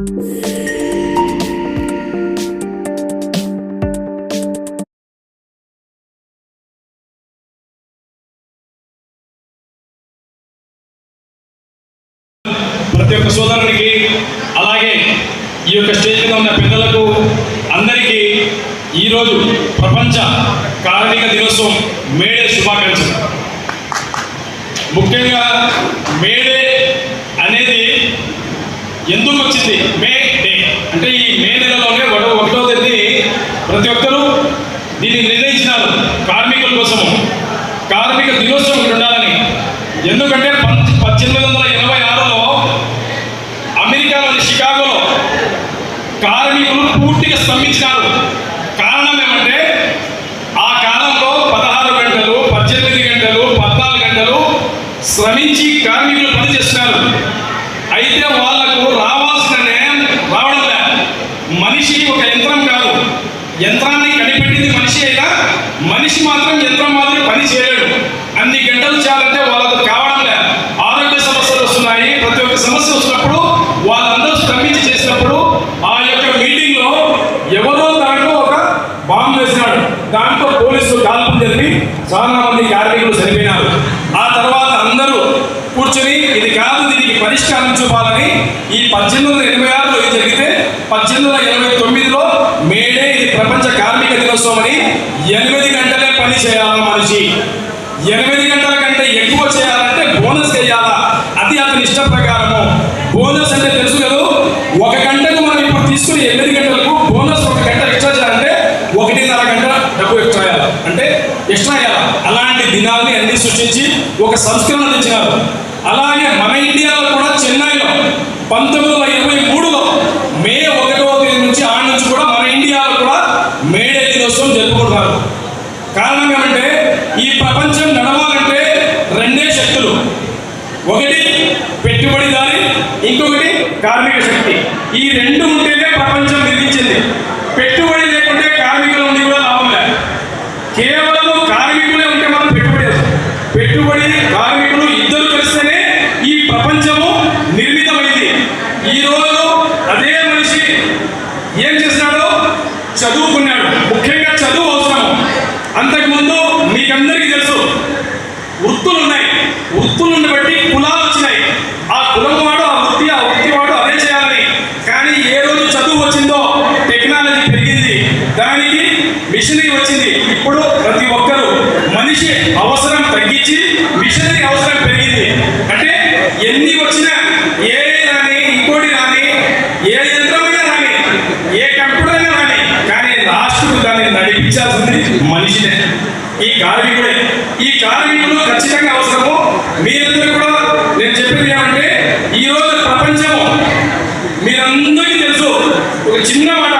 ప్రతి ఒక్క సోదరునికి అలాగే ఈ యొక్క స్టేజ్ మీద ఉన్న పెద్దలకు అందరికీ ఈరోజు ప్రపంచ కార్మిక దినోత్సవం మేడే శుభాకాంక్షలు. ముఖ్యంగా మేడే అనేది ఎందుకు వచ్చింది? మే డే అంటే ఈ మే నెలలోనే 1వ తేదీ ప్రతి ఒక్కరూ దీన్ని నిర్ణయించినారు కార్మికుల కోసము. కార్మిక దినోత్సవం ఉండాలని. ఎందుకంటే 1886లో అమెరికాలోని షికాగోలో కార్మికులు పూర్తిగా స్తంభించినారు. కారణం ఏమంటే ఆ కాలంలో 16 గంటలు, 18 గంటలు, 14 గంటలు శ్రమించి కార్మికులు పనిచేస్తున్నారు. అయితే వాళ్లకు రావాల్సిన న్యాయం రావడం లేదు. మనిషి ఒక యంత్రం కాదు, యంత్రాన్ని కనిపెట్టింది మనిషి అయినా మనిషి మాత్రం యంత్రం మాత్రం పని చేయలేడు. అన్ని గంటలు చేయాలంటే వాళ్ళకు కావడం లేదు. ఆరోగ్య సమస్యలు వస్తున్నాయి. ప్రతి ఒక్క సమస్య వచ్చినప్పుడు వాళ్ళందరూ స్తంభించి చేసినప్పుడు ఆ యొక్క మీటింగ్లో ఎవరో దాంట్లో ఒక బాంబు వేసినాడు. దాంట్లో పోలీసులు కాల్పులు జరిపి చాలా మంది కార్మికులు చనిపోయినారు. ఆ తర్వాత అందరూ కూర్చొని ఇది కాదు, దీనికి పరిష్కారం చూపాలని ఈ 1886లో ఇది జరిగితే 1889లో మేడే ఇది ప్రపంచ కార్మిక దినోత్సవం అని 8 గంటలే పని చేయాలి మనిషి. 8 గంటల కంటే ఎక్కువ చేయాలంటే బోనస్ వేయాలా. అది అతని ఇష్ట ప్రకారము. బోనస్ అంటే తెలుసు కదా, 1 గంటకు మనం ఇప్పుడు తీసుకుని 8 గంటలకు బోనస్ 1 గంట ఎక్స్ట్రా చేయాలంటే 1.5 గంట డబ్బు ఎక్స్ట్రా వేయాలి, అంటే ఎక్స్ట్రా వేయాలి. అలాంటి దినాల్ని అన్ని సృష్టించి ఒక సంస్కరణ తెచ్చినారు. అలాగే మన ఇండియాలో కూడా చెన్నైలో 1923లో మే 1వ తేదీ నుంచి ఆ నుంచి కూడా మన ఇండియాలో కూడా మేడే దినోత్సవం జరుపుకుంటున్నారు. కారణం ఏమంటే ఈ ప్రపంచం నడవాలంటే 2 శక్తులు. ఒకటి పెట్టుబడిదారి, ఇంకొకటి కార్మిక శక్తి. ఈ 2 ఉంటేనే ప్రపంచం నిర్మించింది. పెట్టుబడి లేకుంటే కార్మికులు ఉండి కూడా లాభం లేదు. కేవలం కార్మికులే ఉంటే మనం పెట్టుబడి కార్మికులు ఇద్దరు కలిస్తేనే ఈ ప్రపంచము నిర్మితమైంది. ఈరోజు అదే మనిషి ఏం చేస్తున్నాడో చదువుకున్నాడు. ముఖ్యంగా చదువు అవసరం. అంతకుముందు మీకందరికీ తెలుసు వృత్తులు ఉన్నాయి. వృత్తులను బట్టి కులాలు వచ్చినాయి. ఆ కులం వాడు ఆ వృత్తి వాడు అదే చేయాలని. కానీ ఏ రోజు చదువు వచ్చిందో టెక్నాలజీ పెరిగింది, దానికి మిషనరీ వచ్చింది. ఇప్పుడు ప్రతి ఒక్కరూ మనిషి అవసరం తగ్గించి మిషనరీ అవసరం పెరిగింది. అంటే ఎన్ని వచ్చినా ఏ రాని, ఇంకోటి రాని, ఏ యంత్రమైనా రాని, ఏ కంప్యూటర్ అయినా రాని, కానీ లాస్ట్కు దాన్ని నడిపించాల్సింది మనిషినే, ఈ కార్మికుడే. ఈ కార్మికులు ఖచ్చితంగా అవసరము. మీరందరూ కూడా నేను చెప్పేది ఏమంటే ఈరోజు ప్రపంచము మీరందరికీ తెలుసు. ఒక చిన్న మాట,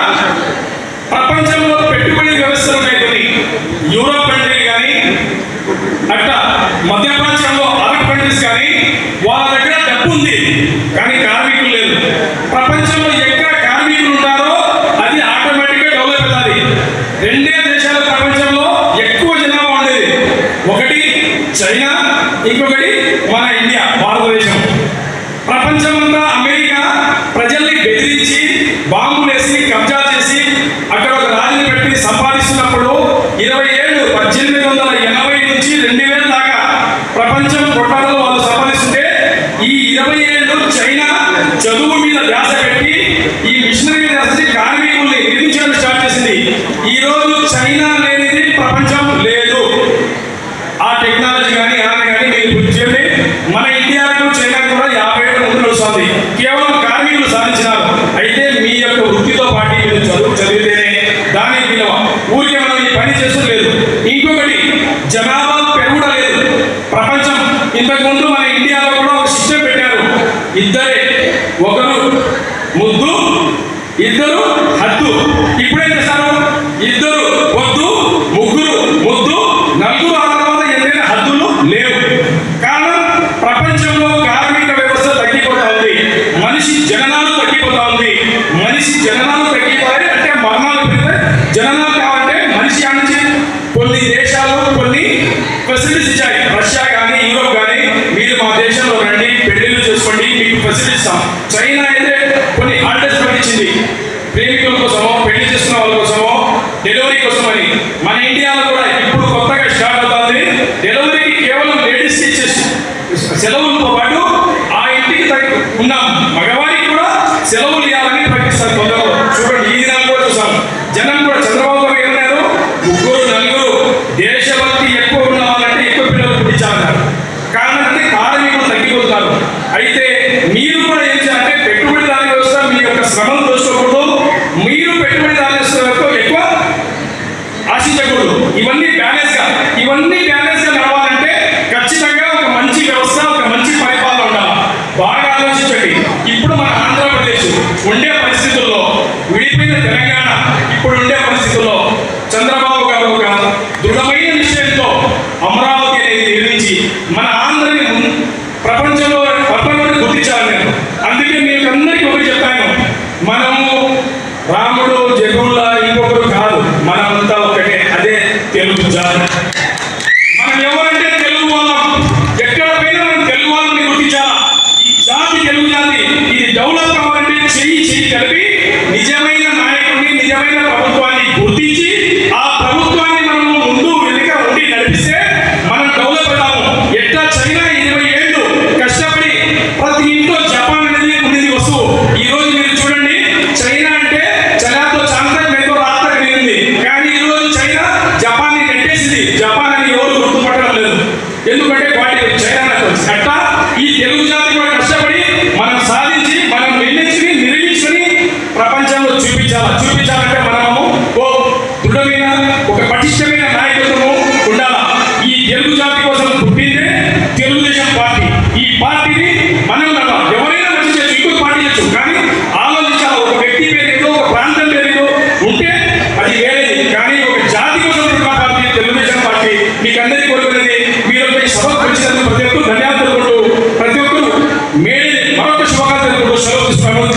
ప్రపంచంలో పెట్టుబడి వ్యవస్థలు ఉన్నాయి కొన్ని. యూరోప్ కంట్రీ కానీ, అట్లా మధ్యప్రాచ్యంలో అరబ్ కంట్రీస్ కానీ, వాళ్ళ దగ్గర డబ్బు ఉంది కానీ కార్మికులు లేదు. ప్రపంచంలో ఎక్కడ కార్మికులు ఉంటారో అది ఆటోమేటిక్గా డెవలప్ అవుతుంది. 2 దేశాలు ప్రపంచంలో ఎక్కువ జనాభా ఉండేది. ఒకటి చైనా, ఇంకొకటి మన ఇండియా, భారతదేశం. ప్రపంచమంతా అమెరికా ప్రజల్ని బెదిరించి బాంబులు వేసి కబ్జా చేసి అక్కడ ఒక రాజుని పెట్టి సంపాదిస్తున్నప్పుడు 20 ఏళ్ళు 1880 నుంచి 2000 దాకా ప్రపంచం కొట్టాలలో వాళ్ళు సంపాదిస్తుంటే ఈ 20 ఏళ్ళు చైనా చదువు మీద ధ్యాస పెట్టి ఈ మిషనరీ ధ్యాస కార్మికుల్ని నిర్మించడం స్టార్ట్ చేసింది. ఈరోజు చైనా లేనిది ప్రపంచం లేదు. ఆ టెక్నాలజీ కానీ మీరు గుర్తించండి. మన ఇండియాకు చైనా కూడా 50 ఏళ్ళ ముందు నడుస్తుంది. కేవలం కార్మికులు సాధించినారు. అయితే మీ యొక్క వృత్తితో పాటు మీరు చదివితేనే దానికి విలువ. ఊరికే మనం ఈ పని చేస్తలేదు. ఇంకొకటి జనాభా పెరుగుట లేదు. ప్రపంచం ఇంతకుముందు మన ఇండియాలో కూడా ఒక సిస్టమ్ పెట్టారు. ఇద్దరే, ఒకరు ముద్దు, ఇద్దరు హద్దు. ఇప్పుడేం చేస్తారు? ఇద్దరు వద్దు, ముగ్గురు ముద్దు, నలుగురు. ఆ తర్వాత ఏదైనా హద్దులు లేవు. కారణం ప్రపంచంలో కార్మిక వ్యవస్థ తగ్గిపోతా ఉంది. మనిషి జననాలు తగ్గిపోతా ఉంది. మనిషి జననాలు తగ్గిపోతాయి అంటే మరణాలు పెరిగితే జననాలు కావాలంటే మనిషి నుంచి కొన్ని దేశాలు కొన్ని ఫెసిలిటీస్ ఇచ్చాయి. రష్యా కానీ, యూరోప్ కానీ, మీరు మా దేశంలో రండి, పెళ్లిళ్ళు చేసుకోండి, మీకు ఫెసిలిటీస్ ఇస్తాం. చైనా అయితే కొన్ని హాలిడేస్ వచ్చింది. ప్రేమికుల కోసమో, పెళ్లి చేస్తున్న వాళ్ళ కోసమో, డెలివరీ కోసం అని. మన ఇండియాలో కూడా ఇప్పుడు కొత్తగా స్టార్ట్ అవుతుంది. డెలివరీకి కేవలం లేడీస్ ఇచ్చేసి సెలవులతో పాటు ఆ ఇంటికి ఉన్న మగవారికి కూడా సెలవులు ఇవ్వాలని ప్రకటిస్తారు కొందరు. చూడండి, ఈ దినాలు కూడా చూసాం. జనం కూడా చంద్రబాబు గారు ఏమన్నారు, 3-4 దేశభక్తి ఎక్కువ ఉన్న వాళ్ళంటే ఎక్కువ పిల్లలు పుట్టించాలన్నారు. కారణం అంటే కార్మికులు తగ్గిపోతున్నారు. అయితే మీరు కూడా ఏం చేయాలంటే పెట్టుబడిదారీ వ్యవస్థ మీ యొక్క శ్రమను దోచుకోకూడదు, మీరు పెట్టుబడిదారీ వ్యవస్థతో ఎక్కువ ఆశించకూడదు. ఇవన్నీ బ్యాలెన్స్ గా నడవాలంటే ఖచ్చితంగా ఒక మంచి వ్యవస్థ, ఒక మంచి పరిపాలన ఉండాలి. బాగా ఆలోచించండి. ఇప్పుడు మన ఆంధ్రప్రదేశ్ ఉండే పరిస్థితుల్లో, విడిపోయిన తెలంగాణ ఇప్పుడు ఉండే పరిస్థితుల్లో చంద్రబాబు గారు ఒక దృఢమైన నిశ్చయంతో అమరావతి అనేది నిర్మించి మన ఆంధ్రని ప్రపంచంలో గుర్తించాలి. నేను అందుకే మీకు అందరికీ ఒకటి చెప్పాను, మనము రాముడు జగుళ్ళ ఇంకొకరు కాదు, మనమంతా ఒకటే. అదే తెలుగు జాతి. మనం ఎవరంటే తెలుగు వాళ్ళం. ఎక్కడ పోయినా మనం తెలుగు వాళ్ళని గుర్తించాలా. ఈ జాతి తెలుగు జాతి. ఇది డెవలప్ కావాలంటే చెయ్యి కలిపి నిజమైన నాయకుడిని, నిజమైన ప్రభుత్వాన్ని గుర్తించి ఆ ప్రభుత్వాన్ని మనం ముందు వెనుక ఉండి నడిపిస్తే మనం డెవలప్ అవుతాము. ఎట్లా చైనా 20 ఏళ్ళు కష్టపడి ప్రతి ఇంట్లో జపాన్ అనేది ఉండేది వస్తువు. ఈ రోజు మీరు చూడండి, చైనా అంటే చలాతో చాంతక్ మేతో రాత కలిగింది. కానీ ఈ రోజు చైనా జపాన్ ని నెట్టేసింది. జపాన్ అని ఎవరు గుర్తుపట్టడం లేదు, ఎందుకంటే వాటి చైనా అట్లా ఈ తెలుగు జాతి కూడా కష్టపడి మనం సాధించి మనం నిర్మించుకుని ప్రపంచంలో చూపించాలంటే మనము ఓ దృఢమైన ఒక పటిష్టమైన నాయకత్వము ఉండాలా. ఈ తెలుగు జాతి కోసం పుట్టిందే తెలుగుదేశం పార్టీ. ఈ పార్టీని మనం ఎవరైనా మంచి చేయొచ్చు, ఇంకొక పార్టీ చేయొచ్చు, కానీ ఆలోచించాలి. ఒక వ్యక్తి పేరు ఏదో, ఒక ప్రాంతం పేరు ఏదో ఉంటే అది వేరేది, కానీ ఒక జాతి కోసం పుట్టిన పార్టీ తెలుగుదేశం పార్టీ. మీకు అందరికీ కోరుకునేది, మీరు సభకు వచ్చినందుకు ప్రతి ఒక్కరు ధన్యవాదాలు తెలుపుకుంటూ, ప్రతి ఒక్కరు మరొక శుభాకాంక్షలు తెలుపుకుంటూ సెలవు తీసుకున్నాను.